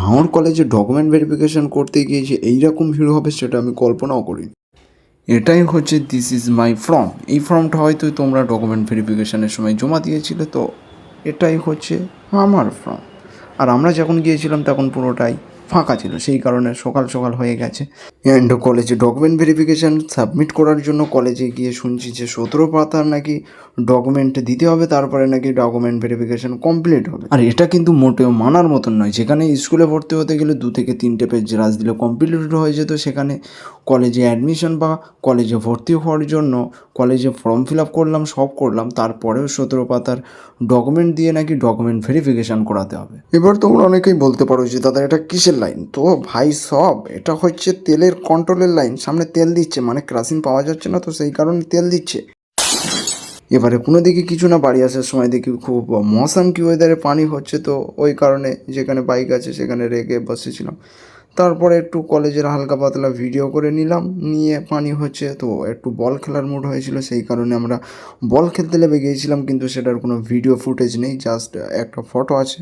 ভাঙড় কলেজে document verification করতে গিয়ে যে এইরকম ভিড় হবে সেটা আমি কল্পনাও করিনি। এটাই হচ্ছে দিস ইজ মাই ফর্ম। এই ফর্মটা হয়তো তোমরা ডকুমেন্ট ভেরিফিকেশানের সময় জমা দিয়েছিলে, তো এটাই হচ্ছে আমার ফর্ম। আর আমরা যখন গিয়েছিলাম তখন পুরোটাই ফাঁকা ছিল, সেই কারণে সকাল সকাল হয়ে গেছে। অ্যান্ড কলেজে ডকুমেন্ট ভেরিফিকেশান সাবমিট করার জন্য কলেজে গিয়ে শুনছি যে 17 পাতার নাকি ডকুমেন্ট দিতে হবে, তারপরে নাকি ডকুমেন্ট ভেরিফিকেশান কমপ্লিট হবে। আর এটা কিন্তু মোটেও মানার মতন নয়। যেখানে স্কুলে ভর্তি হতে গেলে 2 থেকে 3টে পেজ জেরাস দিলে কমপ্লিট হয়ে যেত, সেখানে কলেজে অ্যাডমিশন বা কলেজে ভর্তি হওয়ার জন্য কলেজে ফর্ম ফিল আপ করলাম, সব করলাম, তারপরেও 17 পাতার ডকুমেন্ট দিয়ে নাকি ডকুমেন্ট ভেরিফিকেশান করাতে হবে। এবার তোমরা অনেকেই বলতে পারো যে দাদা এটা কিসের লাইন? তো ভাই সব, এটা হচ্ছে তেলের কন্ট্রোলের লাইন। সামনে তেল দিচ্ছে, মানে কেরোসিন পাওয়া যাচ্ছে না, তো সেই কারণে তেল দিচ্ছে। এবারে কোনো দিকে কিছু না, বাড়ি আসার সময় দেখি খুব মৌসাম কি ওয়েদারে পানি হচ্ছে, তো ওই কারণে যেখানে বাইক আছে সেখানে রেখে বসেছিলাম। তারপরে একটু কলেজের হালকা পাতলা ভিডিও করে নিলাম, নিয়ে পানি হচ্ছে, তো একটু বল খেলার মুড হয়েছিল, সেই কারণে আমরা বল খেলতে লেগে গিয়েছিলাম, কিন্তু সেটার কোনো ভিডিও ফুটেজ নেই, জাস্ট একটা ফটো আছে।